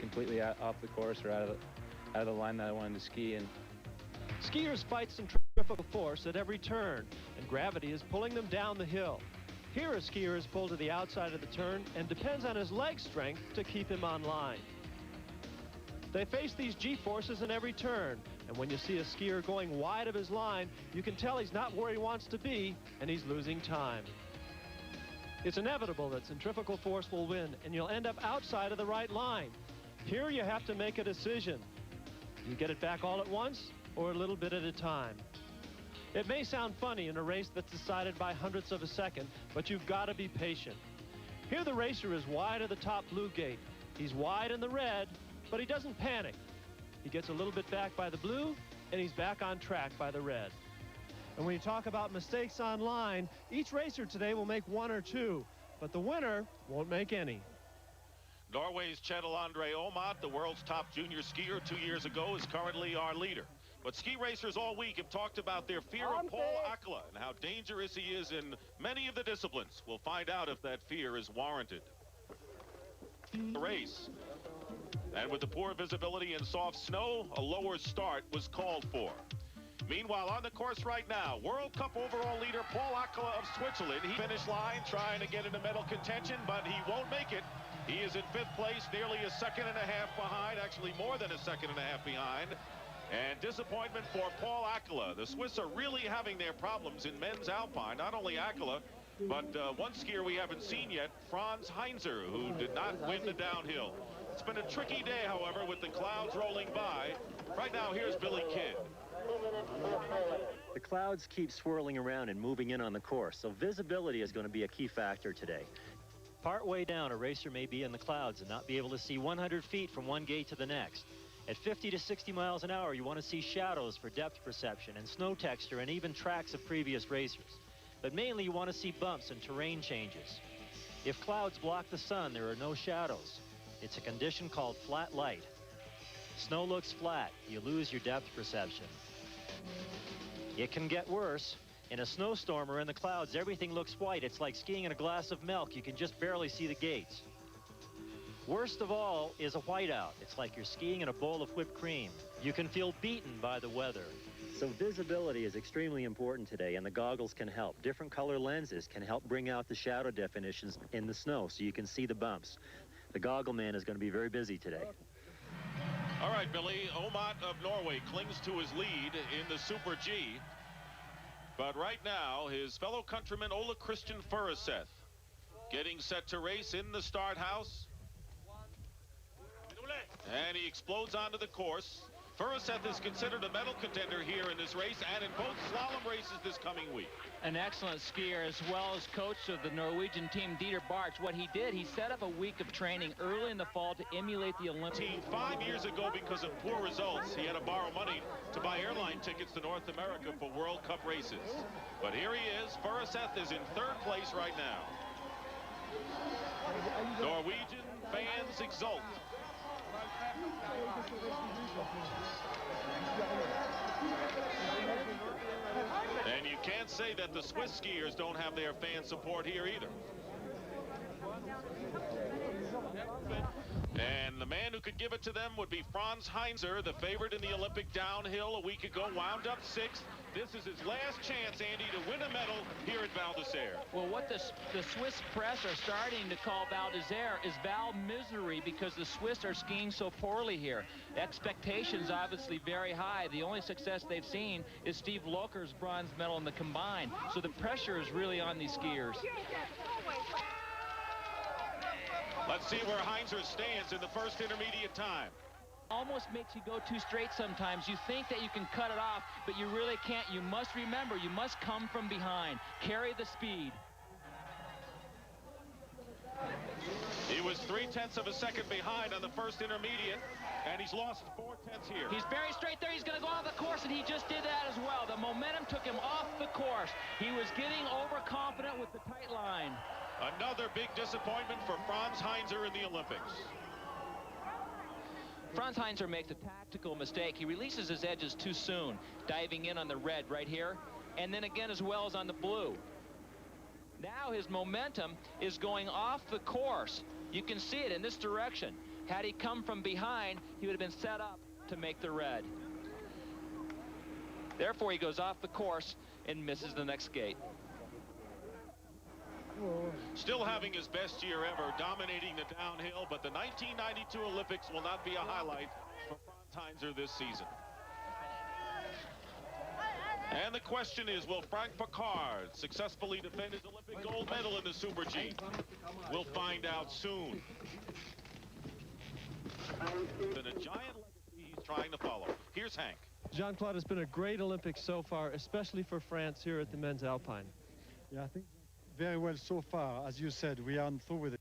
completely off the course or out of the line that I wanted to ski. And skiers fight centrifugal force at every turn, and gravity is pulling them down the hill. Here, a skier is pulled to the outside of the turn and depends on his leg strength to keep him on line. They face these G-forces in every turn, and when you see a skier going wide of his line, you can tell he's not where he wants to be, and he's losing time. It's inevitable that centrifugal force will win, and you'll end up outside of the right line. Here, you have to make a decision. You get it back all at once, or a little bit at a time. It may sound funny in a race that's decided by hundredths of a second, but you've got to be patient. Here, the racer is wide of the top blue gate. He's wide in the red, but he doesn't panic. He gets a little bit back by the blue, and he's back on track by the red. And when you talk about mistakes on line, each racer today will make one or two, but the winner won't make any. Norway's Kjetil-André Aamodt, the world's top junior skier 2 years ago, is currently our leader. But ski racers all week have talked about their fear of Paul Akela and how dangerous he is in many of the disciplines. We'll find out if that fear is warranted. The race. And with the poor visibility and soft snow, a lower start was called for. Meanwhile, on the course right now, World Cup overall leader Paul Akela of Switzerland. He finished line trying to get into medal contention, but he won't make it. He is in 5th place, nearly a second and a half behind, actually more than a second and a half behind. And disappointment for Paul Akela. The Swiss are really having their problems in men's alpine. Not only Akela, but one skier we haven't seen yet, Franz Heinzer, who did not win the downhill. It's been a tricky day, however, with the clouds rolling by. Right now, here's Billy Kidd. The clouds keep swirling around and moving in on the course, so visibility is going to be a key factor today. Part way down, a racer may be in the clouds and not be able to see 100 feet from one gate to the next. At 50 to 60 miles an hour, you want to see shadows for depth perception and snow texture and even tracks of previous racers. But mainly you want to see bumps and terrain changes. If clouds block the sun, there are no shadows. It's a condition called flat light. Snow looks flat, you lose your depth perception. It can get worse. In a snowstorm or in the clouds, everything looks white. It's like skiing in a glass of milk. You can just barely see the gates. Worst of all is a whiteout. It's like you're skiing in a bowl of whipped cream. You can feel beaten by the weather. So visibility is extremely important today, and the goggles can help. Different color lenses can help bring out the shadow definitions in the snow so you can see the bumps. The goggle man is going to be very busy today. All right, Billy. Aamodt of Norway clings to his lead in the Super G. But right now, his fellow countryman Ole Christian Furuseth getting set to race in the start house. And he explodes onto the course. Furuseth is considered a medal contender here in this race and in both slalom races this coming week. An excellent skier, as well as coach of the Norwegian team, Dieter Bartsch. What he did, he set up a week of training early in the fall to emulate the Olympics. 5 years ago, because of poor results, he had to borrow money to buy airline tickets to North America for World Cup races. But here he is. Furuseth is in 3rd place right now. Norwegian fans exult. And you can't say that the Swiss skiers don't have their fan support here either. And the man who could give it to them would be Franz Heinzer, the favorite in the Olympic downhill a week ago, wound up 6th. This is his last chance, Andy, to win a medal here at Val d'Isère. Well, what the Swiss press are starting to call Val d'Isère is Val Misery, because the Swiss are skiing so poorly here. Expectations obviously very high. The only success they've seen is Steve Loker's bronze medal in the combined. So the pressure is really on these skiers. Let's see where Heinzer stands in the first intermediate time. Almost makes you go too straight sometimes. You think that you can cut it off, but you really can't. You must remember, you must come from behind. Carry the speed. He was 0.3 of a second behind on the first intermediate, and he's lost 0.4 here. He's very straight there. He's going to go off the course, and he just did that as well. The momentum took him off the course. He was getting overconfident with the tight line. Another big disappointment for Franz Heinzer in the Olympics. Franz Heinzer makes a tactical mistake. He releases his edges too soon, diving in on the red right here, and then again as well as on the blue. Now his momentum is going off the course. You can see it in this direction. Had he come from behind, he would have been set up to make the red. Therefore, he goes off the course and misses the next gate. Still having his best year ever, dominating the downhill, but the 1992 Olympics will not be a highlight for Franz Heinzer this season. And the question is, will Frank Picard successfully defend his Olympic gold medal in the Super G? We'll find out soon. It's been a giant legacy he's trying to follow. Here's Hank. Jean-Claude, has been a great Olympics so far, especially for France here at the men's Alpine. Yeah, I think very well so far. As you said, we aren't through with it.